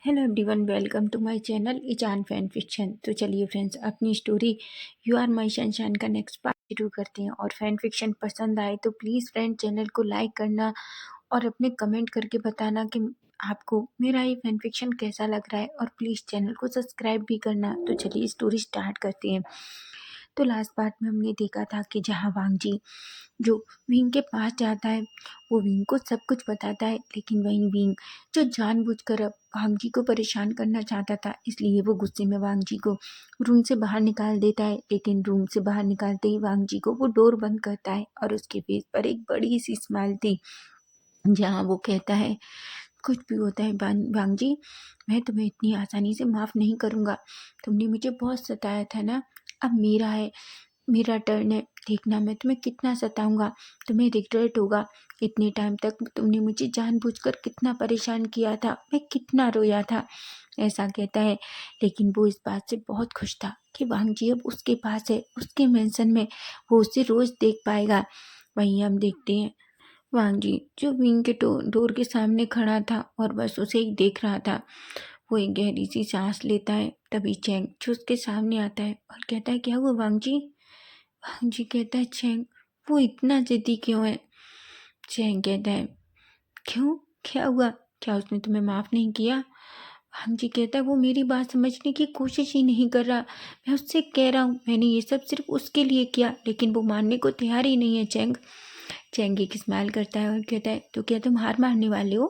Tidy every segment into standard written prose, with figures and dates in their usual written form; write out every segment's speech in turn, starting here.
Hello everyone, welcome to my channel Izan fan fiction. तो चलिए friends, अपनी story you are my sunshine का next part शुरू करते हैं। और फैन फिक्शन पसंद आए तो प्लीज़ फ्रेंड चैनल को लाइक करना और अपने कमेंट करके बताना कि आपको मेरा ये फैन फिक्शन कैसा लग रहा है, और प्लीज़ चैनल को सब्सक्राइब भी करना। तो चलिए स्टोरी स्टार्ट करते हैं। तो लास्ट पार्ट में हमने देखा था कि जहाँ वांगजी जो विंग के पास जाता है, वो विंग को सब कुछ बताता है, लेकिन वहीं विंग जो जानबूझकर अब वांगजी को परेशान करना चाहता था, इसलिए वो गुस्से में वांगजी को रूम से बाहर निकाल देता है। लेकिन रूम से बाहर निकालते ही वांगजी को वो डोर बंद करता है और उसके फेस पर एक बड़ी सी स्माइल थी, जहाँ वो कहता है, कुछ भी होता है वांगजी, मैं तुम्हें इतनी आसानी से माफ़ नहीं करूँगा। तुमने मुझे बहुत सताया था ना, अब मेरा है, मेरा टर्न है। देखना मैं तुम्हें कितना सताऊंगा, तुम्हें रिग्रेट होगा। इतने टाइम तक तुमने मुझे जानबूझकर कितना परेशान किया था, मैं कितना रोया था, ऐसा कहता है। लेकिन वो इस बात से बहुत खुश था कि वांगजी अब उसके पास है, उसके मेंशन में, वो उसे रोज देख पाएगा। वहीं हम देखते हैं वांगजी जो विंग के डोर के सामने खड़ा था और बस उसे ही देख रहा था। वो एक गहरी सी सांस लेता है। तभी चैंग जो उसके सामने आता है और कहता है, क्या हुआ वांगजी? वांगजी कहता है, चैंग वो इतना जिद्दी क्यों है? चैंग कहता है, क्यों, क्या हुआ? क्या उसने तुम्हें माफ़ नहीं किया? वांगजी कहता है, वो मेरी बात समझने की कोशिश ही नहीं कर रहा। मैं उससे कह रहा हूँ मैंने ये सब सिर्फ उसके लिए किया, लेकिन वो मानने को तैयार ही नहीं है। चैंग चैंग एक स्माइल करता है और कहता है, तो क्या तुम हार मानने वाले हो?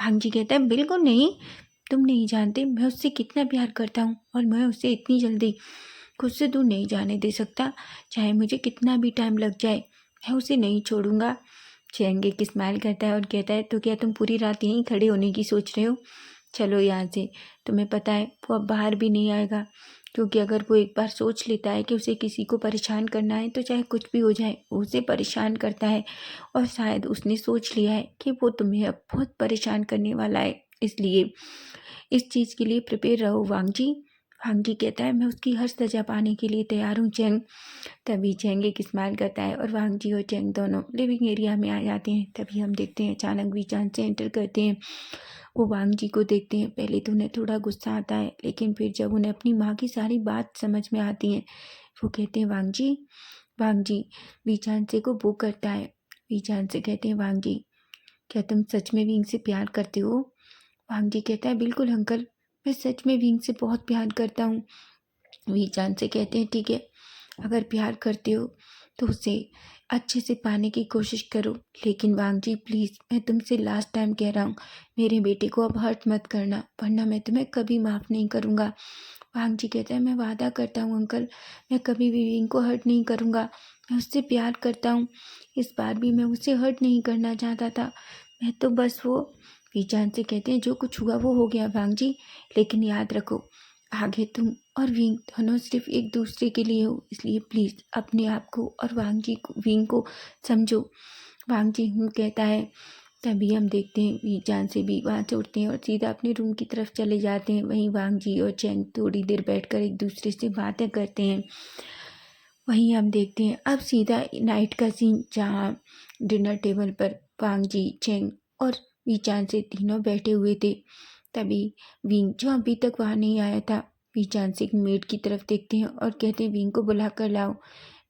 वांगजी कहता है, बिल्कुल नहीं, तुम नहीं जानते मैं उससे कितना प्यार करता हूँ, और मैं उसे इतनी जल्दी खुद से दूर नहीं जाने दे सकता। चाहे मुझे कितना भी टाइम लग जाए, मैं उसे नहीं छोड़ूंगा। चैंग एक स्माइल करता है और कहता है, तो क्या तुम पूरी रात यहीं खड़े होने की सोच रहे हो? चलो यहाँ से, तुम्हें पता है वो अब बाहर भी नहीं आएगा, क्योंकि अगर वो एक बार सोच लेता है कि उसे किसी को परेशान करना है, तो चाहे कुछ भी हो जाए वो उसे परेशान करता है। और शायद उसने सोच लिया है कि वो तुम्हें अब बहुत परेशान करने वाला है, इसलिए इस चीज़ के लिए प्रिपेयर रहो वांगजी। वांगजी कहता है, मैं उसकी हर सजा पाने के लिए तैयार हूँ चैंग। तभी चैंग एक स्माइल करता है और वांगजी और चैंग दोनों लिविंग एरिया में आ जाते हैं। तभी हम देखते हैं अचानक वीचान से एंटर करते हैं। वो वांगजी को देखते हैं। पहले तो उन्हें थोड़ा गुस्सा आता है, लेकिन फिर जब उन्हें अपनी माँ की सारी बात समझ में आती है, वो कहते हैं, वांगजी। वांगजी वीचान से को वो करता है। वीचान से कहते हैं, वांगजी क्या तुम सच में विंग से प्यार करते हो? वांगजी कहता है, बिल्कुल अंकल, मैं सच में विंग से बहुत प्यार करता हूँ। वीचान से कहते हैं, ठीक है, अगर प्यार करते हो तो उसे अच्छे से पाने की कोशिश करो। लेकिन वांगजी प्लीज़, मैं तुमसे लास्ट टाइम कह रहा हूँ, मेरे बेटे को अब हर्ट मत करना, वरना मैं तुम्हें कभी माफ़ नहीं करूँगा। वांगजी कहता है, मैं वादा करता हूँ अंकल, मैं कभी भी विंग को हर्ट नहीं करूँगा। मैं उससे प्यार करता हूँ, इस बार भी मैं उसे हर्ट नहीं करना चाहता था। मैं तो बस वो वीचान से कहते हैं, जो कुछ हुआ वो हो गया वांगजी, लेकिन याद रखो, आगे तुम और विंग दोनों सिर्फ एक दूसरे के लिए हो, इसलिए प्लीज़ अपने आप को और वांगजी को, विंग को समझो। वांगजी कहता है। तभी हम देखते हैं वीचान से भी वहाँ से उठते हैं और सीधा अपने रूम की तरफ चले जाते हैं। वहीं वांगजी और चैंग थोड़ी देर बैठकर एक दूसरे से बातें करते हैं। वहीं हम देखते हैं अब सीधा नाइट का सीन, जहाँ डिनर टेबल पर वांगजी, चैंग और वीचान से तीनों बैठे हुए थे। तभी विंग जो अभी तक वहाँ नहीं आया था, वीचान से एक मेड की तरफ देखते हैं और कहते हैं, विंग को बुला कर लाओ।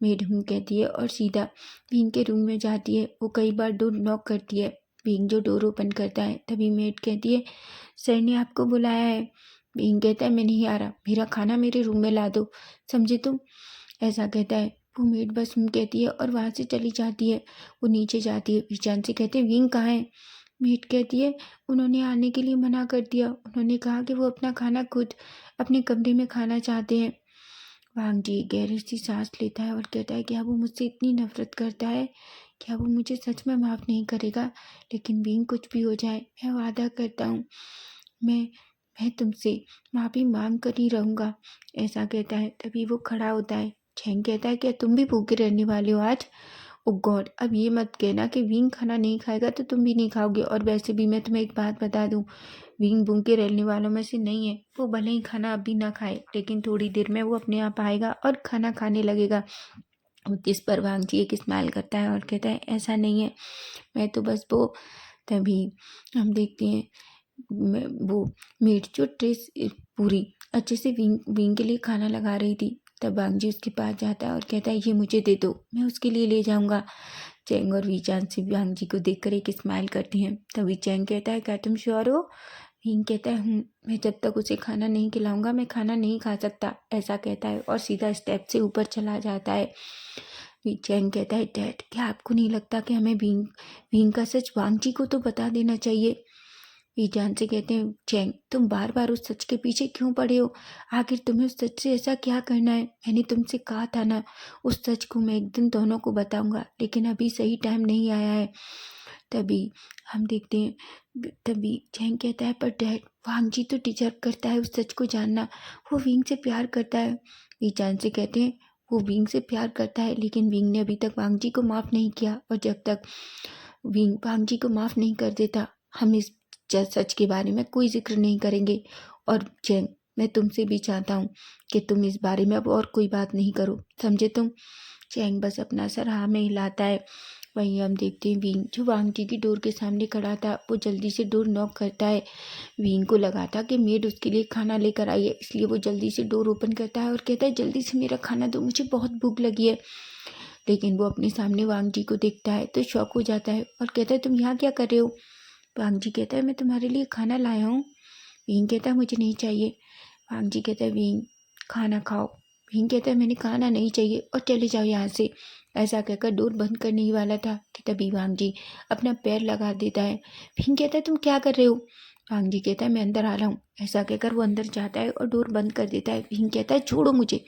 मेड कहती है और सीधा विंग के रूम में जाती है। वो कई बार डोर नॉक करती है, विंग जो डोर ओपन करता है। तभी मेड कहती है, सर ने आपको बुलाया है। विंग कहता है, मैं नहीं आ रहा, मेरा खाना मेरे रूम में ला दो, समझे तुम, ऐसा कहता है। वो मेड बस कहती है और वहाँ से चली जाती है। वो नीचे जाती है, वीचान से कहते हैं, विंग कहाँ है? मेड कहती है, उन्होंने आने के लिए मना कर दिया, उन्होंने कहा कि वो अपना खाना खुद अपने कमरे में खाना चाहते हैं। वांगजी गहरी सी सांस लेता है और कहता है, क्या वो मुझसे इतनी नफरत करता है? क्या वो मुझे सच में माफ़ नहीं करेगा? लेकिन विंग कुछ भी हो जाए, मैं वादा करता हूँ, मैं मैं तुमसे माफ़ी मांग कर ही रहूँगा, ऐसा कहता है। तभी वो खड़ा होता है। चैंग कहता है, क्या तुम भी भूखे रहने वाले हो आज? ओ गॉड, अब ये मत कहना कि विंग खाना नहीं खाएगा तो तुम भी नहीं खाओगे। और वैसे भी मैं तुम्हें एक बात बता दूं, विंग भूखे रहने वालों में से नहीं है। वो भले ही खाना अभी ना खाए, लेकिन थोड़ी देर में वो अपने आप आएगा और खाना खाने लगेगा। और जिस पर वांगजी एक स्माइल करता है और कहता है, ऐसा नहीं है, मैं तो बस वो। तभी हम देखते हैं वो मेड जो ट्रेस पूरी अच्छे से विंग विंग के लिए खाना लगा रही थी, तब वांग जी उसके पास जाता है और कहता है ये मुझे दे दो, मैं उसके लिए ले जाऊंगा। चैंग और वी चांद से वांग जी को देखकर एक स्माइल करती हैं। तभी चैंग कहता है क्या तुम श्योर हो? विंग कहता है मैं जब तक उसे खाना नहीं खिलाऊंगा मैं खाना नहीं खा सकता, ऐसा कहता है और सीधा स्टेप से ऊपर चला जाता है। चैंग कहता है डैड क्या आपको नहीं लगता कि हमें विंग विंग का सच वांग जी को तो बता देना चाहिए? ईजान से कहते हैं चैंग तुम बार बार उस सच के पीछे क्यों पड़े हो? आखिर तुम्हें उस सच से ऐसा क्या करना है? मैंने तुमसे कहा था ना, उस सच को मैं एक दिन दोनों को बताऊंगा, लेकिन अभी सही टाइम नहीं आया है। तभी हम देखते हैं, तभी चैंग कहता है पर डैड वांग जी तो डिजर्व करता है उस सच को जानना, वो विंग से प्यार करता है। ईजान से कहते हैं वो विंग से प्यार करता है, लेकिन विंग ने अभी तक वांग जी को माफ़ नहीं किया, और जब तक विंग वांग जी को माफ़ नहीं कर देता हम इस सच के बारे में कोई जिक्र नहीं करेंगे। और चैंग मैं तुमसे भी चाहता हूँ कि तुम इस बारे में अब और कोई बात नहीं करो, समझे तुम? चैंग बस अपना सर हाँ में हिलाता है। वहीं हम देखते हैं विंग जो वांग जी की डोर के सामने खड़ा था, वो जल्दी से डोर नॉक करता है। विंग को लगा था कि मेड उसके लिए खाना लेकर आई है, इसलिए वो जल्दी से डोर ओपन करता है और कहता है जल्दी से मेरा खाना दो, मुझे बहुत भूख लगी है। लेकिन वो अपने सामने वांग जी को देखता है तो शॉक हो जाता है और कहता है तुम यहाँ क्या कर रहे हो? वांग जी कहता है मैं तुम्हारे लिए खाना लाया हूँ। विंग कहता है मुझे नहीं चाहिए। वांग जी कहता है विंग खाना खाओ। विंग कहता है मैंने खाना नहीं चाहिए और चले जाओ यहाँ से। ऐसा कहकर डोर बंद करने ही वाला था कि तभी वांग जी अपना पैर लगा देता है। विंग कहता है तुम क्या कर रहे हो? वांग जी कहता है मैं अंदर आ रहा हूँ। ऐसा कहकर वो अंदर जाता है और डोर बंद कर देता है। विंग कहता है छोड़ो मुझे।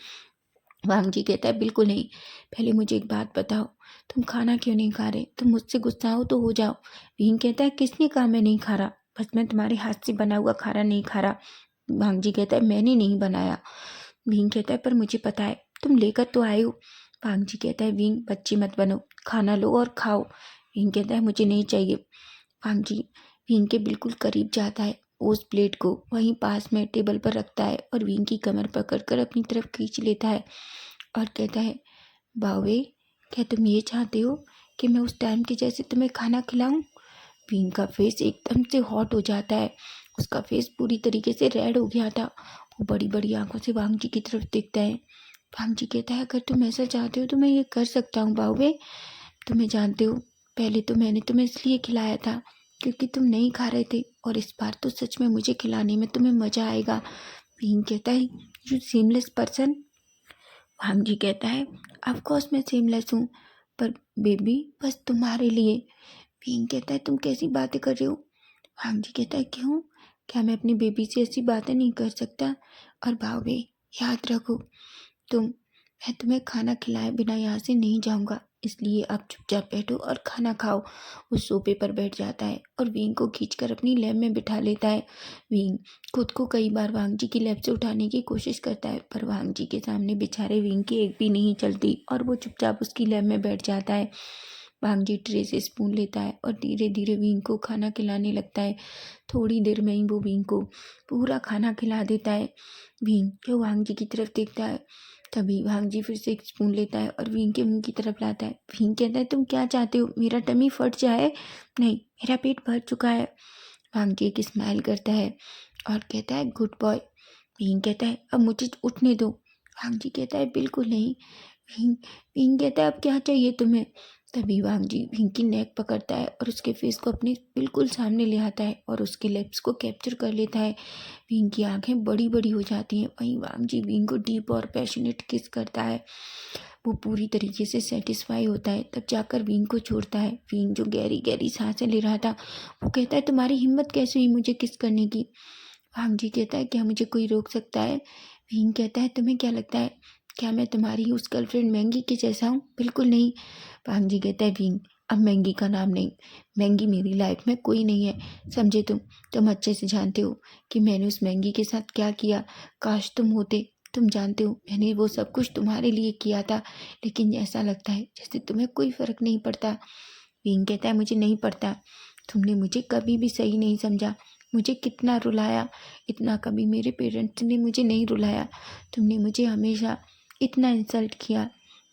वांग जी कहता है बिल्कुल नहीं, पहले मुझे एक बात बताओ, तुम खाना क्यों नहीं खा रहे? तुम मुझसे गुस्सा हो तो हो जाओ। विंग कहता है किसने कहा मैं नहीं खा रहा? बस मैं तुम्हारे हाथ से बना हुआ खाना नहीं खा रहा। वांग जी कहता है मैंने नहीं बनाया। विंग कहता है पर मुझे पता है, तुम लेकर तो आए हो। वांग जी कहता है विंग बच्ची मत बनो, खाना लो और खाओ। विंग कहता है मुझे नहीं चाहिए। वांग जी विंग के बिल्कुल करीब जाता है, उस प्लेट को वहीं पास में टेबल पर रखता है और विंग की कमर पकड़कर अपनी तरफ खींच लेता है और कहता है बावे क्या तुम ये चाहते हो कि मैं उस टाइम के जैसे तुम्हें खाना खिलाऊं? विंग का फेस एकदम से हॉट हो जाता है, उसका फेस पूरी तरीके से रेड हो गया था। वो बड़ी बड़ी आंखों से वांग जी की तरफ देखता है। वांग जी कहता है अगर तुम ऐसा चाहते हो तो मैं ये कर सकता हूँ बावे। तुम्हें जानते हो, पहले तो मैंने तुम्हें इसलिए खिलाया था क्योंकि तुम नहीं खा रहे थे, और इस बार तो सच में मुझे खिलाने में तुम्हें मजा आएगा। विंग कहता है यू सीमलेस पर्सन। वांग जी कहता है ऑफ कोर्स मैं सीमलेस हूँ, पर बेबी बस तुम्हारे लिए। विंग कहता है तुम कैसी बातें कर रहे हो? वांग जी कहता है क्यों, क्या मैं अपनी बेबी से ऐसी बातें नहीं कर सकता? और भावे याद रखो मैं तुम्हें खाना खिलाए बिना यहाँ से नहीं जाऊँगा, इसलिए आप चुपचाप बैठो और खाना खाओ। उस सोफे पर बैठ जाता है और विंग को खींचकर अपनी लैब में बिठा लेता है। विंग खुद को कई बार वांग जी की लैब से उठाने की कोशिश करता है, पर वांग जी के सामने बेचारे विंग की एक भी नहीं चलती और वो चुपचाप उसकी लैब में बैठ जाता है। वांग जी ट्रे से स्पून लेता है और धीरे धीरे विंग को खाना खिलाने लगता है। थोड़ी देर में ही वो विंग को पूरा खाना खिला देता है। विंग जो वांग जी की तरफ देखता है, तभी वांग जी फिर से एक स्पून लेता है और विंग के मुंह की तरफ लाता है। विंग कहता है तुम क्या चाहते हो, मेरा टमी फट जाए? नहीं, मेरा पेट भर चुका है। वांग जी एक स्माइल करता है और कहता है गुड बॉय। विंग कहता है अब मुझे उठने दो। वांग जी कहता है बिल्कुल नहीं। विंग विंग कहता है अब क्या चाहिए तुम्हें? तभी वांग जी विंग की नेक पकड़ता है और उसके फेस को अपने बिल्कुल सामने ले आता है और उसके लिप्स को कैप्चर कर लेता है। विंग की आंखें बड़ी बड़ी हो जाती हैं। वहीं वांग जी विंग को डीप और पैशनेट किस करता है। वो पूरी तरीके से सेटिस्फाई होता है, तब जाकर विंग को छोड़ता है। विंग जो गहरी गहरी सांसें ले रहा था, वो कहता है तुम्हारी हिम्मत कैसे हुई मुझे किस करने की? वांग जी कहता है क्या मुझे कोई रोक सकता है? विंग कहता है तुम्हें क्या लगता है, क्या मैं तुम्हारी उस गर्लफ्रेंड मैंगी के जैसा हूँ? बिल्कुल नहीं। वांग जी कहता है विंग अब मैंगी का नाम नहीं, मैंगी मेरी लाइफ में कोई नहीं है, समझे तुम अच्छे से जानते हो कि मैंने उस मैंगी के साथ क्या किया। काश तुम होते, तुम जानते हो मैंने वो सब कुछ तुम्हारे लिए किया था, लेकिन ऐसा लगता है जैसे तुम्हें कोई फर्क नहीं पड़ता। विंग कहता है मुझे नहीं पड़ता, तुमने मुझे कभी भी सही नहीं समझा, मुझे कितना रुलाया, इतना कभी मेरे पेरेंट्स ने मुझे नहीं रुलाया, तुमने मुझे हमेशा इतना इंसल्ट किया।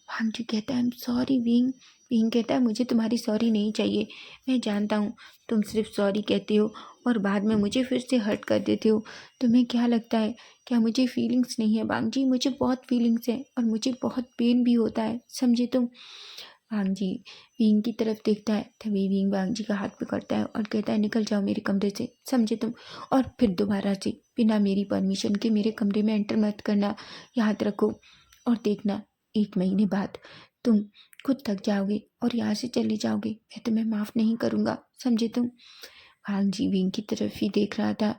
वांग जी कहता है I am sorry wing. Wing कहता है मुझे तुम्हारी सॉरी नहीं चाहिए, मैं जानता हूँ तुम सिर्फ सॉरी कहते हो और बाद में मुझे फिर से हर्ट कर देते हो। तुम्हें क्या लगता है, क्या मुझे फीलिंग्स नहीं है वांग जी? मुझे बहुत फीलिंग्स है और मुझे बहुत पेन भी होता है, समझे तुम? वांग जी विंग की तरफ देखता है, तभी विंग वांग जी का हाथ पकड़ता है और कहता है निकल जाओ मेरे कमरे से, समझे तुम? और फिर दोबारा से बिना मेरी परमिशन के मेरे कमरे में एंटर मत करना, याद रखो। और देखना 1 महीने बाद तुम खुद थक जाओगे और यहाँ से चले जाओगे, मैं तुम्हें माफ़ नहीं करूँगा, समझे तुम? वांग जी विंग की तरफ ही देख रहा था।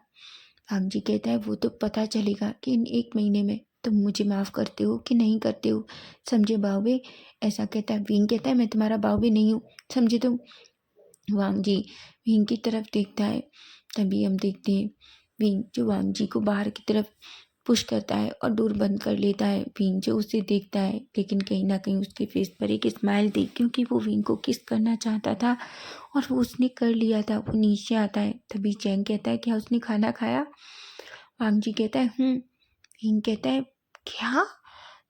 वांग जी कहता है वो तो पता चलेगा कि इन 1 महीने में तुम मुझे माफ़ करते हो कि नहीं करते हो, समझे बावे? ऐसा कहता है। विंग कहता है मैं तुम्हारा बावे नहीं हूँ, समझे तुम? वांग जी विंग की तरफ देखता है, तभी हम देखते हैं विंग जो वांग जी को बाहर की तरफ पुश करता है और डोर बंद कर लेता है। विंग जो उसे देखता है, लेकिन कहीं ना कहीं उसके फेस पर एक स्माइल थी, क्योंकि वो विंग को किस करना चाहता था और वो उसने कर लिया था। वो नीचे आता है, तभी चैंग कहता है क्या उसने खाना खाया? वांग जी कहता है विंग कहता है क्या?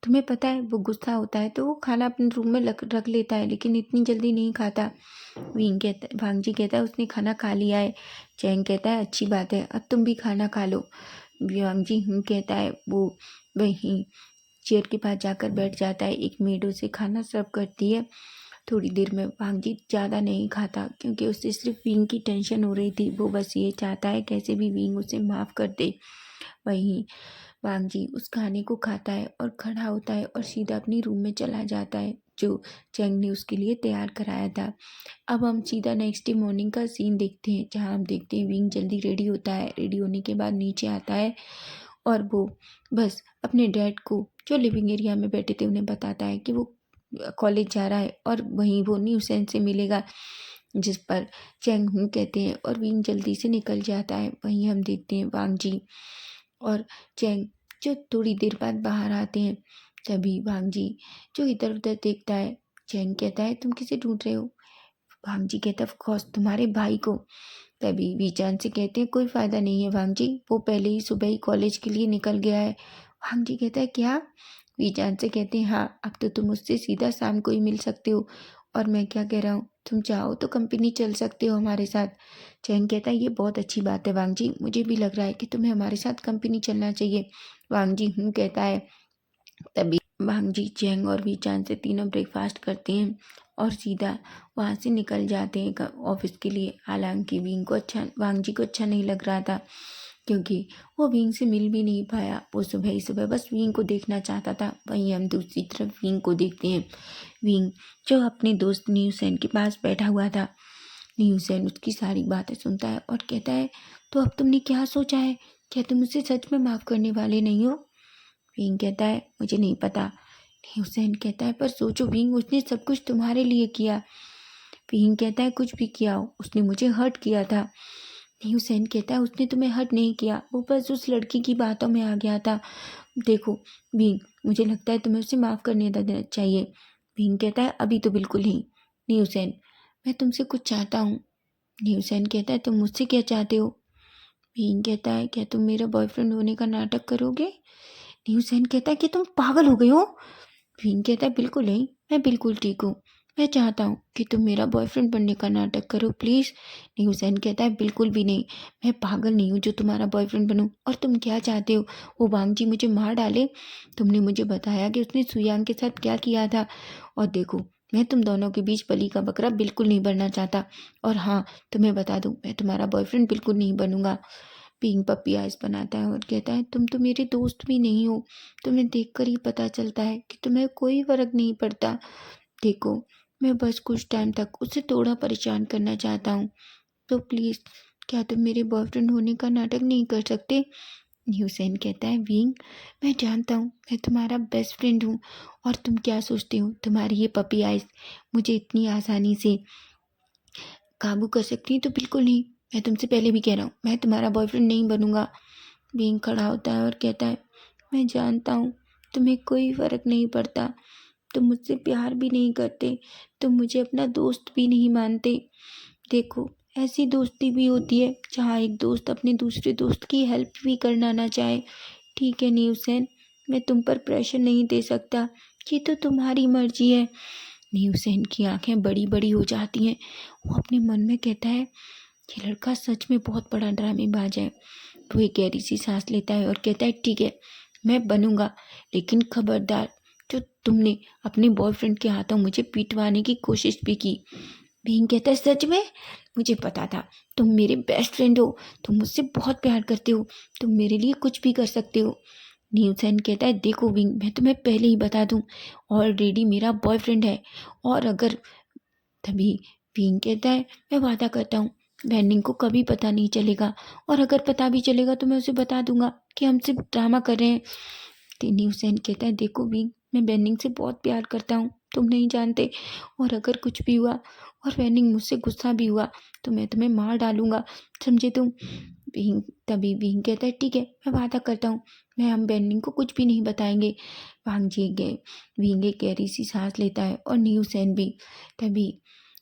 तुम्हें पता है वो गुस्सा होता है तो वो खाना अपने रूम में रख लेता है, लेकिन इतनी जल्दी नहीं खाता। वांग जी कहता है उसने खाना खा लिया है। चैंग कहता है अच्छी बात है, अब तुम भी खाना खा लो। वांग जी कहता है। वो वहीं चेयर के पास जाकर बैठ जाता है। एक मेड उसे खाना सर्व करती है। थोड़ी देर में वांग जी ज़्यादा नहीं खाता, क्योंकि उसे सिर्फ विंग की टेंशन हो रही थी। वो बस ये चाहता है कैसे भी विंग उसे माफ़ कर दे। वहीं वांग जी उस खाने को खाता है और खड़ा होता है और सीधा अपनी रूम में चला जाता है, जो चैंग ने उसके लिए तैयार कराया था। अब हम सीधा नेक्स्ट डे मॉर्निंग का सीन देखते हैं, जहाँ हम देखते हैं विंग जल्दी रेडी होता है। रेडी होने के बाद नीचे आता है और वो बस अपने डैड को, जो लिविंग एरिया में बैठे थे, उन्हें बताता है कि वो कॉलेज जा रहा है और वहीं वो न्यू सेन से मिलेगा, जिस पर चैंग हूँ कहते हैं और विंग जल्दी से निकल जाता है। वहीं हम देखते हैं वांग जी और चैंग जो थोड़ी देर बाद बाहर आते हैं। तभी वांग जी जो इधर उधर देखता है। चैंग कहता है तुम किसे ढूंढ रहे हो? वांग जी कहता है ऑफ कोर्स तुम्हारे भाई को। तभी वीचान से कहते हैं कोई फ़ायदा नहीं है वांग जी, वो पहले ही सुबह ही कॉलेज के लिए निकल गया है। वांग जी कहता है क्या? वीचान से कहते हैं हाँ, अब तो तुम मुझसे सीधा शाम को ही मिल सकते हो। और मैं क्या कह रहा हूँ, तुम चाहो तो कंपनी चल सकते हो हमारे साथ। चैंग कहता है ये बहुत अच्छी बात है वांग जी, मुझे भी लग रहा है कि तुम्हें हमारे साथ कंपनी चलना चाहिए। वांग जी हूँ कहता है। तभी वांग जी चैंग और वीचान से तीनों ब्रेकफास्ट करते हैं और सीधा वहाँ से निकल जाते हैं ऑफिस के लिए। हालांकि वांग जी को अच्छा नहीं लग रहा था, क्योंकि वो विंग से मिल भी नहीं पाया। वो सुबह ही सुबह बस विंग को देखना चाहता था। वहीं हम दूसरी तरफ विंग को देखते हैं। विंग जो अपने दोस्त न्यूसेन के पास बैठा हुआ था। न्यूसेन उसकी सारी बातें सुनता है और कहता है तो अब तुमने क्या सोचा है? क्या तुम उसे सच में माफ़ करने वाले नहीं हो? विंग कहता है मुझे नहीं पता। न्यूसेन कहता है पर सोचो विंग, उसने सब कुछ तुम्हारे लिए किया। विंग कहता है कुछ भी किया हो, उसने मुझे हर्ट किया था। ह्यूसेन कहता है उसने तुम्हें हर्ट नहीं किया, वो बस उस लड़की की बातों में आ गया था। देखो विंग, मुझे लगता है तुम्हें उसे माफ़ करने देना चाहिए। विंग कहता है अभी तो बिल्कुल नहीं। ह्यूसेन, मैं तुमसे कुछ चाहता हूँ। ह्यूसेन कहता है तुम मुझसे क्या चाहते हो? विंग कहता है क्या तुम मेरा बॉयफ्रेंड होने का नाटक करोगे? ह्यूसेन कहता है कि तुम पागल हो गए हो? विंग कहता है बिल्कुल नहीं, मैं बिल्कुल ठीक हूँ। मैं चाहता हूँ कि तुम मेरा बॉयफ्रेंड बनने का नाटक करो प्लीज़। ह्यूसेन कहता है बिल्कुल भी नहीं, मैं पागल नहीं हूँ जो तुम्हारा बॉयफ्रेंड बनूँ। और तुम क्या चाहते हो, वो वांग जी मुझे मार डाले? तुमने मुझे बताया कि उसने सुयांग के साथ क्या किया था। और देखो, मैं तुम दोनों के बीच बलि का बकरा बिल्कुल नहीं बनना चाहता। और हाँ, तुम्हें बता दूँ, मैं तुम्हारा बॉयफ्रेंड बिल्कुल नहीं बनूंगा। पिंक पप्पी आइज बनाता है और कहता है तुम तो मेरे दोस्त भी नहीं हो। तुम्हें देखकर ही पता चलता है कि तुम्हें कोई फर्क नहीं पड़ता। देखो, मैं बस कुछ टाइम तक उसे थोड़ा परेशान करना चाहता हूँ, तो प्लीज़ क्या तुम मेरे बॉयफ्रेंड होने का नाटक नहीं कर सकते? ह्यूसेन कहता है विंग, मैं जानता हूँ मैं तुम्हारा बेस्ट फ्रेंड हूँ, और तुम क्या सोचते हो तुम्हारी ये पपी आइज मुझे इतनी आसानी से काबू कर सकती है? तो बिल्कुल नहीं। मैं तुमसे पहले भी कह रहा हूँ, मैं तुम्हारा बॉयफ्रेंड नहीं बनूंगा। विंग खड़ा होता है और कहता है मैं जानता हूँ तुम्हें कोई फ़र्क नहीं पड़ता, तुम मुझसे प्यार भी नहीं करते, तुम मुझे अपना दोस्त भी नहीं मानते। देखो, ऐसी दोस्ती भी होती है जहाँ एक दोस्त अपने दूसरे दोस्त की हेल्प भी करना ना चाहे। ठीक है न्यूसेन, मैं तुम पर प्रेशर नहीं दे सकता, ये तो तुम्हारी मर्जी है। न्यूसेन की आंखें बड़ी बड़ी हो जाती हैं। वो अपने मन में कहता है ये लड़का सच में बहुत बड़ा ड्रामेबाज है। वो एक गहरी सी सांस लेता है और कहता है ठीक है, मैं बनूंगा, लेकिन खबरदार, जो तुमने अपने बॉयफ्रेंड के हाथों मुझे पिटवाने की कोशिश भी की। भीम कहता है सच में? मुझे पता था, तुम मेरे बेस्ट फ्रेंड हो, तुम मुझसे बहुत प्यार करते हो, तुम मेरे लिए कुछ भी कर सकते हो। न्यूसन कहता है देखो विंग, मैं तुम्हें पहले ही बता दूं, ऑलरेडी मेरा बॉयफ्रेंड है, और अगर, तभी विंग कहता है मैं वादा करता हूँ बैंडिंग को कभी पता नहीं चलेगा, और अगर पता भी चलेगा तो मैं उसे बता दूंगा कि हम सिर्फ ड्रामा कर रहे हैं। तो न्यूसन कहता है देखो विंग, मैं बेनिंग से बहुत प्यार करता हूँ, तुम नहीं जानते, और अगर कुछ भी हुआ और बेनिंग मुझसे गुस्सा भी हुआ तो मैं तुम्हें मार डालूंगा, समझे तुम? तभी विंग कहता है ठीक है, मैं वादा करता हूँ, मैं हम बेनिंग को कुछ भी नहीं बताएंगे। वांग जी गए, विंग एक गहरी सी सांस लेता है और न्यूसन भी। तभी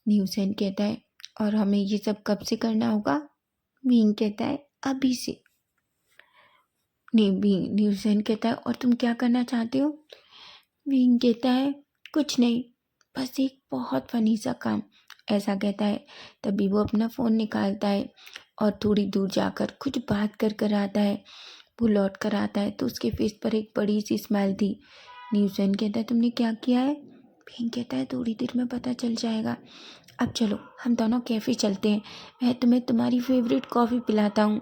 न्यूसन कहता है और हमें ये सब कब से करना होगा? विंग कहता है अभी से। न्यूसन कहता है और तुम क्या करना चाहते हो? विंग कहता है कुछ नहीं, बस एक बहुत फनी सा काम। ऐसा कहता है, तभी वो अपना फ़ोन निकालता है और थोड़ी दूर जाकर कुछ बात कर कर आता है। वो लौट कर आता है तो उसके फेस पर एक बड़ी सी स्माइल थी। न्यूसन कहता है तुमने क्या किया है? विंग कहता है थोड़ी देर में पता चल जाएगा। अब चलो हम दोनों कैफ़े चलते हैं, मैं तुम्हें तुम्हारी फेवरेट कॉफ़ी पिलाता हूँ।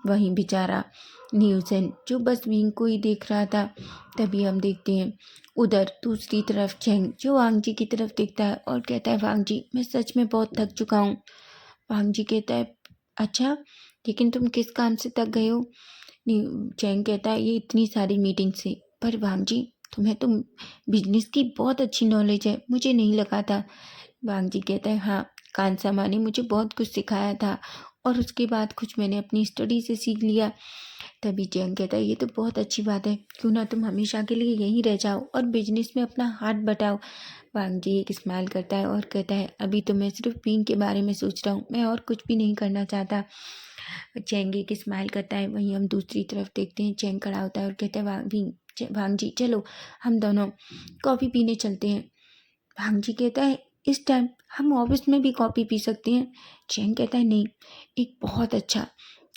वहीं बेचारा न्यूसन जो बस विंग को ही देख रहा था। तभी हम देखते हैं उधर दूसरी तरफ चेंग जो वांग जी की तरफ देखता है और कहता है वांग जी, मैं सच में बहुत थक चुका हूँ। वांग जी कहता है अच्छा, लेकिन तुम किस काम से थक गए हो? चेंग कहता है ये इतनी सारी मीटिंग से। पर वांग जी, तुम्हें तो बिजनेस की बहुत अच्छी नॉलेज है, मुझे नहीं लगा था। वांग जी कहता है हाँ, कांसा माँ ने मुझे बहुत कुछ सिखाया था, और उसके बाद कुछ मैंने अपनी स्टडी से सीख लिया। तभी चैंग कहता है ये तो बहुत अच्छी बात है, क्यों ना तुम हमेशा के लिए यहीं रह जाओ और बिजनेस में अपना हाथ बटाओ। वांग जी एक स्माइल करता है और कहता है अभी तो मैं सिर्फ पिंग के बारे में सोच रहा हूँ, मैं और कुछ भी नहीं करना चाहता। चैंग एक स्माइल करता है। वहीं हम दूसरी तरफ देखते हैं, चैंग खड़ा होता है और कहता है वांग जी चलो हम दोनों कॉफ़ी पीने चलते हैं। वांग जी कहता है इस टाइम हम ऑफिस में भी कॉफ़ी पी सकते हैं। चैंग कहता है नहीं, एक बहुत अच्छा,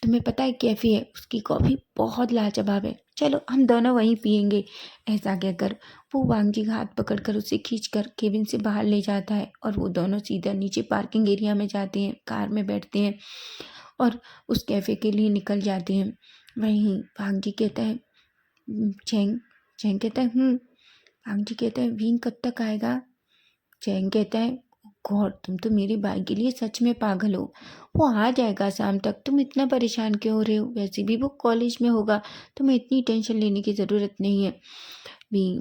तुम्हें पता है कैफ़े है, उसकी कॉफ़ी बहुत लाजवाब है, चलो हम दोनों वहीं पियेंगे। ऐसा कहकर वो वांग जी का हाथ पकड़कर उसे खींचकर केबिन से बाहर ले जाता है और वो दोनों सीधा नीचे पार्किंग एरिया में जाते हैं, कार में बैठते हैं और उस कैफ़े के लिए निकल जाते हैं। वहीं वांग जी कहता है चैंग चैंग कहता है वांग जी कहता है विंग कब तक आएगा? चैंग कहता है गॉड, तुम तो मेरे भाई के लिए सच में पागल हो, वो आ जाएगा शाम तक, तुम इतना परेशान क्यों हो रहे हो? वैसे भी वो कॉलेज में होगा, तुम्हें इतनी टेंशन लेने की ज़रूरत नहीं है।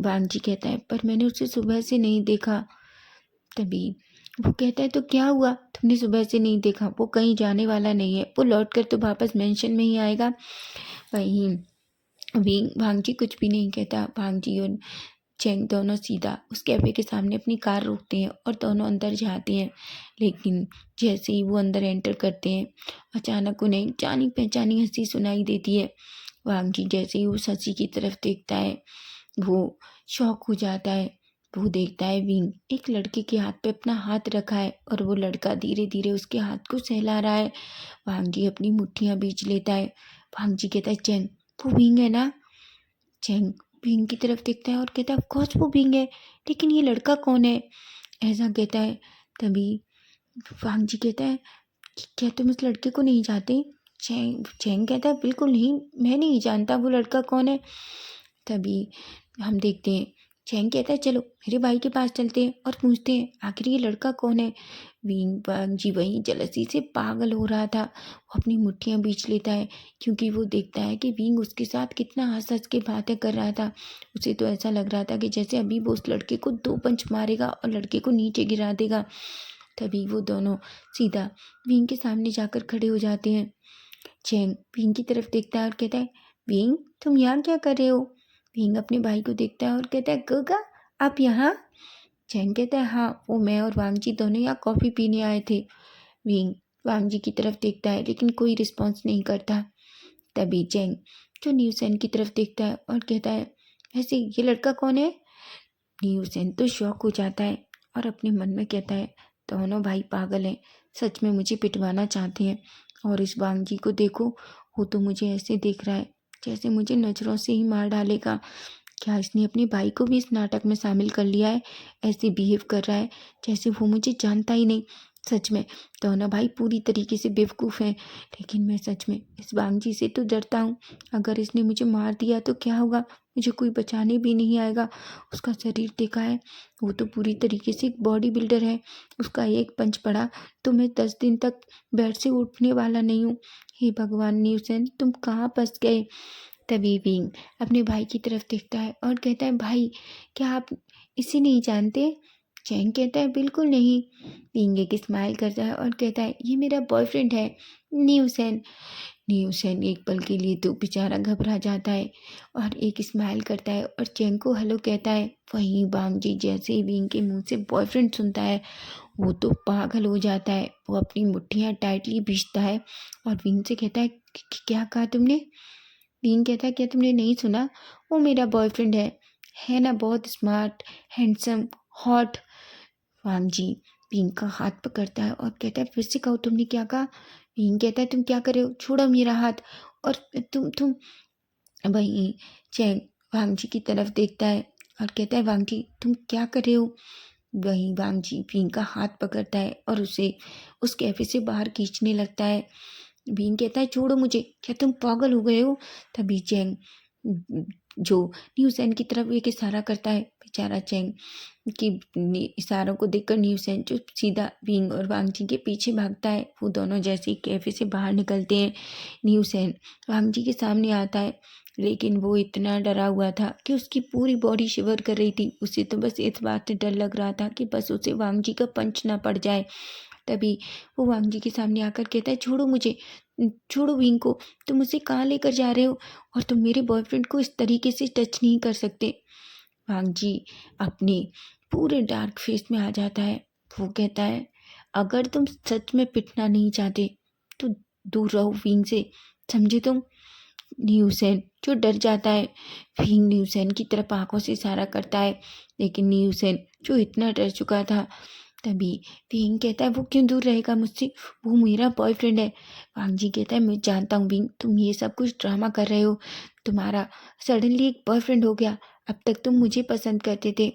वांग जी कहता है पर मैंने उसे सुबह से नहीं देखा। तभी वो कहता है तो क्या हुआ, तुमने सुबह से नहीं देखा? वो कहीं जाने वाला नहीं है, वो लौट कर तो वापस मेंशन में ही आएगा। वहीं वांग जी कुछ भी नहीं कहता। वांग जी और चैंग दोनों सीधा उस कैफ़े के सामने अपनी कार रोकते हैं और दोनों अंदर जाते हैं। लेकिन जैसे ही वो अंदर एंटर करते हैं, अचानक उन्हें जानी पहचानी हंसी सुनाई देती है। वांग जी जैसे ही उस हंसी की तरफ देखता है, वो शॉक हो जाता है। वो देखता है विंग एक लड़के के हाथ पे अपना हाथ रखा है और वो लड़का धीरे धीरे उसके हाथ को सहला रहा है। वांग जी अपनी मुट्ठियाँ बीच लेता है। वांग जी कहता है चैंग, वो विंग है ना? चैंग विंग की तरफ देखता है और कहता है ऑफ कोर्स वो विंग है, लेकिन ये लड़का कौन है? ऐसा कहता है। तभी वांग जी कहता है कि क्या तुम इस लड़के को नहीं जानते? चैंग कहता है बिल्कुल नहीं, मैं नहीं जानता वो लड़का कौन है। तभी हम देखते हैं, चैंग कहता है चलो मेरे भाई के पास चलते हैं और पूछते हैं आखिर ये लड़का कौन है। वांग जी वहीं जलसी से पागल हो रहा था। वो अपनी मुट्ठियाँ बीच लेता है, क्योंकि वो देखता है कि विंग उसके साथ कितना हंस हंस के बातें कर रहा था। उसे तो ऐसा लग रहा था कि जैसे अभी वो उस लड़के को 2 पंच मारेगा और लड़के को नीचे गिरा देगा। तभी वो दोनों सीधा विंग के सामने जाकर खड़े हो जाते हैं। चैंग विंग की तरफ देखता है और कहता है विंग, तुम यहाँ क्या कर रहे हो? विंग अपने भाई को देखता है और कहता है गगा, आप यहाँ? चैंग कहता है हाँ, वो मैं और वांग जी दोनों यहाँ कॉफ़ी पीने आए थे। विंग वांग जी की तरफ देखता है लेकिन कोई रिस्पॉन्स नहीं करता। तभी चैंग जो न्यूसेन की तरफ देखता है और कहता है वैसे ये लड़का कौन है? न्यूसेन तो शॉक हो जाता है और अपने मन में कहता है दोनों भाई पागल हैं, सच में मुझे पिटवाना चाहते हैं। और इस वांग जी को देखो, वो तो मुझे ऐसे देख रहा है जैसे मुझे नज़रों से ही मार डालेगा। क्या इसने अपने भाई को भी इस नाटक में शामिल कर लिया है? ऐसे बिहेव कर रहा है जैसे वो मुझे जानता ही नहीं। सच में दोनों भाई पूरी तरीके से बेवकूफ़ हैं। लेकिन मैं सच में इस वांग जी से तो डरता हूँ। अगर इसने मुझे मार दिया तो क्या होगा? मुझे कोई बचाने भी नहीं आएगा। उसका शरीर देखा है, वो तो पूरी तरीके से एक बॉडी बिल्डर है। उसका एक पंच पड़ा तो मैं 10 दिन तक बेड से उठने वाला नहीं हूँ। हे भगवान न्यूसेन, तुम कहाँ फंस गए? तभी विंग अपने भाई की तरफ देखता है और कहता है, भाई क्या आप इसे नहीं जानते? चैंग कहता है, बिल्कुल नहीं। विंग एक स्माइल करता है और कहता है, ये मेरा बॉयफ्रेंड है, न्यूसेन। न्यूसेन एक पल के लिए तो बेचारा घबरा जाता है और एक स्माइल करता है और चैंग को हेलो कहता है। वहीं बांग जी जैसे ही विंग के मुंह से बॉयफ्रेंड सुनता है, वो तो पागल हो जाता है। वो अपनी मुट्ठियाँ टाइटली भींचता है और विंग से कहता है, क्या कहा तुमने? विंग कहता है, क्या तुमने नहीं सुना? वो मेरा बॉयफ्रेंड है ना, बहुत स्मार्ट, हैंडसम, हॉट। वांग जी विंग का हाथ पकड़ता है और कहता है, फिर से कहो, तुमने क्या कहा? विंग कहता है, तुम क्या कर रहे हो? छोड़ो मेरा हाथ। और तुम वहीं चैंग वांग जी की तरफ देखता है और कहता है, वांग जी तुम क्या कर रहे हो? वहीं वांग जी विंग का हाथ पकड़ता है और उसे उस कैफे से बाहर खींचने लगता है। विंग कहता है, छोड़ो मुझे, क्या तुम पागल हो गए हो? तभी चैंग जो न्यूसेन की तरफ एक इशारा करता है। बेचारा चैंग कि इशारों को देखकर न्यूसेन जो सीधा विंग और वांग जी के पीछे भागता है। वो दोनों जैसे ही कैफे से बाहर निकलते हैं, न्यूसेन वांग जी के सामने आता है। लेकिन वो इतना डरा हुआ था कि उसकी पूरी बॉडी शिवर कर रही थी। उसे तो बस इस बात से डर लग रहा था कि बस उसे वांग जी का पंच ना पड़ जाए। तभी वो वांग जी के सामने आकर कहता है, छोड़ो मुझे, छोड़ो विंग को, तुम उसे कहाँ लेकर जा रहे हो? और तुम मेरे बॉयफ्रेंड को इस तरीके से टच नहीं कर सकते। वांग जी अपने पूरे डार्क फेस में आ जाता है। वो कहता है, अगर तुम सच में पिटना नहीं चाहते तो दूर रहो विंग से, समझे तुम? न्यूसेन जो डर जाता है, विंग न्यूसेन की तरफ आंखों से इशारा करता है। लेकिन न्यूसेन जो इतना डर चुका था, तभी विंग कहता है, वो क्यों दूर रहेगा मुझसे? वो मेरा बॉयफ्रेंड है। वांग जी कहता है, मैं जानता हूँ विंग, तुम ये सब कुछ ड्रामा कर रहे हो। तुम्हारा सडनली एक बॉयफ्रेंड हो गया, अब तक तुम मुझे पसंद करते थे।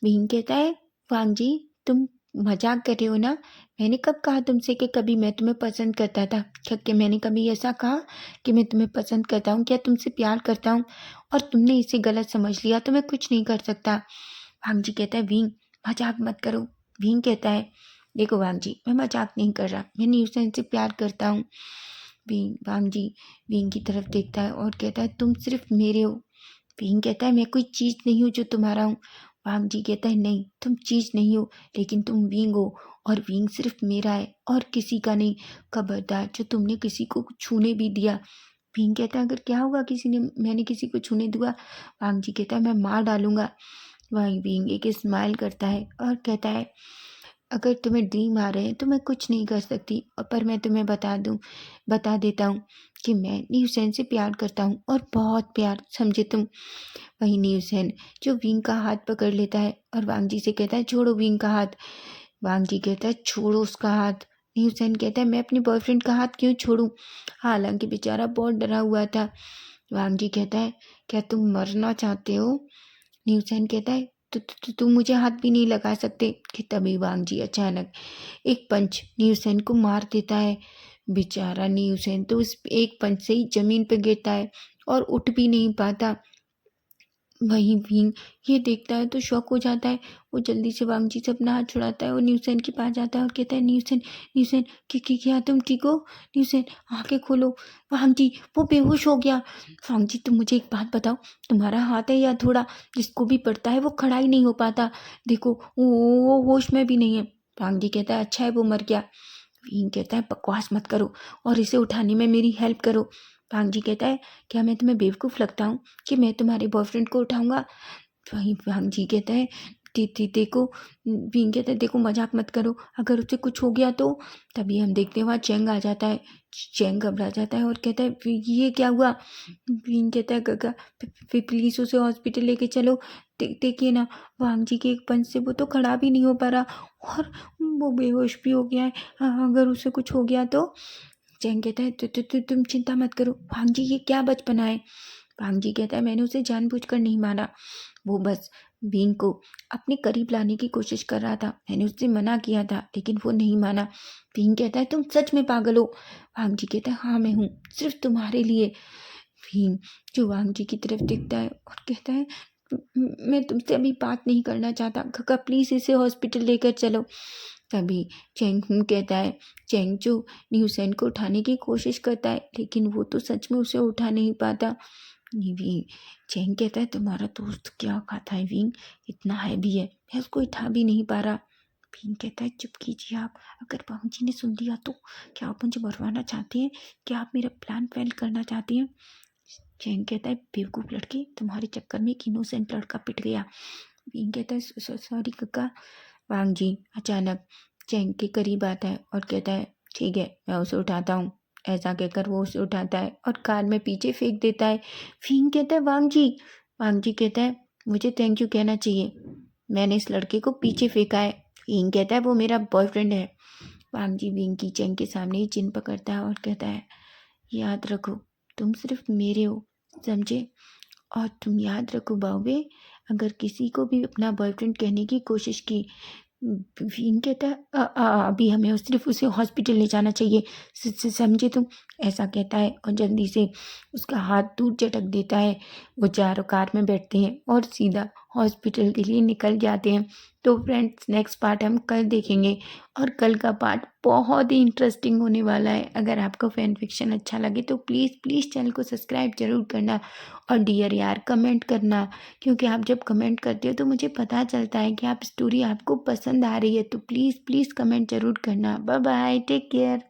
विंग कहता है, वांग जी तुम मजाक कर रहे हो ना? मैंने कब कहा तुमसे कि कभी मैं तुम्हें पसंद करता था? क्या मैंने कभी ऐसा कहा कि मैं तुम्हें पसंद करता हूँ? क्या तुमसे प्यार करता हूँ? और तुमने इसे गलत समझ लिया तो मैं कुछ नहीं कर सकता। वांग जी कहता है, विंग मजाक मत करो। विंग कहता है, देखो वांग जी, मैं मजाक नहीं कर रहा, मैं न्यूसेन से प्यार करता हूँ। वांग जी विंग की तरफ देखता है और कहता है, तुम सिर्फ मेरे हो। विंग कहता है, मैं कोई चीज़ नहीं हूँ जो तुम्हारा हूँ। वांग जी कहता है, नहीं तुम चीज़ नहीं हो, लेकिन तुम विंग हो और विंग सिर्फ मेरा है और किसी का नहीं। खबरदार जो तुमने किसी को छूने भी दिया। विंग कहता है, अगर क्या होगा मैंने किसी को छूने दिया? वांग जी कहता है, मैं मार डालूंगा। वहीं विंग एक स्माइल करता है और कहता है, अगर तुम्हें ड्रीम आ रहे हैं तो मैं कुछ नहीं कर सकती, पर मैं तुम्हें बता देता हूँ कि मैं न्यूसेन से प्यार करता हूँ और बहुत प्यार, समझे तुम? वहीं न्यूसेन जो विंग का हाथ पकड़ लेता है और वांग जी से कहता है, छोड़ो विंग का हाथ। वांग जी कहता है, छोड़ो उसका हाथ। न्यूसेन कहता है, मैं अपने बॉयफ्रेंड का हाथ क्यों छोड़ूं? हालांकि बेचारा बहुत डरा हुआ था। वांग जी कहता है, क्या तुम मरना चाहते हो? न्यूसेन कहता है, तुम मुझे हाथ भी नहीं लगा सकते। कि तभी वांग जी अचानक एक पंच न्यूसेन को मार देता है। बेचारा न्यूसेन तो उस एक पंच से ही जमीन पर गिरता है और उठ भी नहीं पाता। वहीं विंग ये देखता है तो शॉक हो जाता है। वो जल्दी से वांग जी से अपना हाथ छुड़ाता है और न्यूसेन के पास जाता है और कहता है, न्यूसेन न्यूसेन क्या तुम ठीक हो? न्यूसेन आंखें खोलो। वांग जी वो बेहोश हो गया। वांग जी तुम मुझे एक बात बताओ, तुम्हारा हाथ है या थोड़ा, जिसको भी पड़ता है वो खड़ा ही नहीं हो पाता। देखो वो होश में भी नहीं है। वांग जी कहता है, अच्छा है वो मर गया। विंग कहता है, बकवास मत करो और इसे उठाने में मेरी हेल्प करो। वांग जी कहता है, क्या मैं तुम्हें बेवकूफ़ लगता हूँ कि मैं तुम्हारे बॉयफ्रेंड को उठाऊंगा? वहीं वांग जी कहता है, देखो विंग कहता है देखो मजाक मत करो, अगर उसे कुछ हो गया तो। तभी हम देखते हैं वहाँ चैंग आ जाता है। चैंग घबरा जाता है और कहता है ये क्या हुआ। विंग कहता है गगा प्लीज उसे हॉस्पिटल लेके चलो। देखिए ना वांग जी के एक पंच से वो तो खड़ा भी नहीं हो पा रहा और वो बेहोश भी हो गया है, अगर उसे कुछ हो गया तो। चैंग कहता है तुम चिंता मत करो वांग जी, ये क्या बचपना है। वांग जी कहता है मैंने उसे जानबूझकर नहीं मारा, वो बस बींग को अपने करीब लाने की कोशिश कर रहा था, मैंने उससे मना किया था लेकिन वो नहीं माना। बींग कहता है तुम सच में पागल हो। वांग जी कहता है हाँ मैं हूँ, सिर्फ तुम्हारे लिए। बींग जो वांग जी की तरफ देखता है और कहता है मैं तुमसे अभी बात नहीं करना चाहता, काका प्लीज इसे हॉस्पिटल लेकर चलो। तभी चैंग कहता है, चैंग जो न्यूसेन को उठाने की कोशिश करता है लेकिन वो तो सच में उसे उठा नहीं पाता। विंग चैंग कहता है तुम्हारा दोस्त क्या खाता है विंग, इतना हैवी है, मैं उसको उठा भी नहीं पा रहा। विंग कहता है चुप कीजिए आप, अगर वांग जी ने सुन लिया तो। क्या आप मुझे मरवाना चाहते हैं, क्या आप मेरा प्लान फेल करना चाहती हैं। चैंग कहता है बेवकूफ लड़की, तुम्हारे चक्कर में एक इनोसेंट लड़का पिट गया। विंग कहता है सॉरी काका। वांग जी अचानक चैंग के करीब आता है और कहता है ठीक है मैं उसे उठाता हूँ। ऐसा कहकर वो उसे उठाता है और कार में पीछे फेंक देता है। फिंग कहता है वांग जी। वांग जी कहता है मुझे थैंक यू कहना चाहिए, मैंने इस लड़के को पीछे फेंका है। फिंग कहता है वो मेरा बॉयफ्रेंड है। वांग जी विंग की चैंग के सामने ही चिन्ह पकड़ता है और कहता है याद रखो तुम सिर्फ मेरे हो, समझे। और तुम याद रखो बावे, अगर किसी को भी अपना बॉयफ्रेंड कहने की कोशिश की। विंग कहता है अभी हमें सिर्फ उसे हॉस्पिटल ले जाना चाहिए, समझे तुम। ऐसा कहता है और जल्दी से उसका हाथ दूर झटक देता है। वो चारों कार में बैठते हैं और सीधा हॉस्पिटल के लिए निकल जाते हैं। तो फ्रेंड्स नेक्स्ट पार्ट हम कल देखेंगे और कल का पार्ट बहुत ही इंटरेस्टिंग होने वाला है। अगर आपको फैन फिक्शन अच्छा लगे तो प्लीज़ प्लीज़ चैनल को सब्सक्राइब जरूर करना और डियर यार कमेंट करना, क्योंकि आप जब कमेंट करते हो तो मुझे पता चलता है कि आप स्टोरी आपको पसंद आ रही है। तो प्लीज़ प्लीज़ कमेंट ज़रूर करना। Bye bye, take care.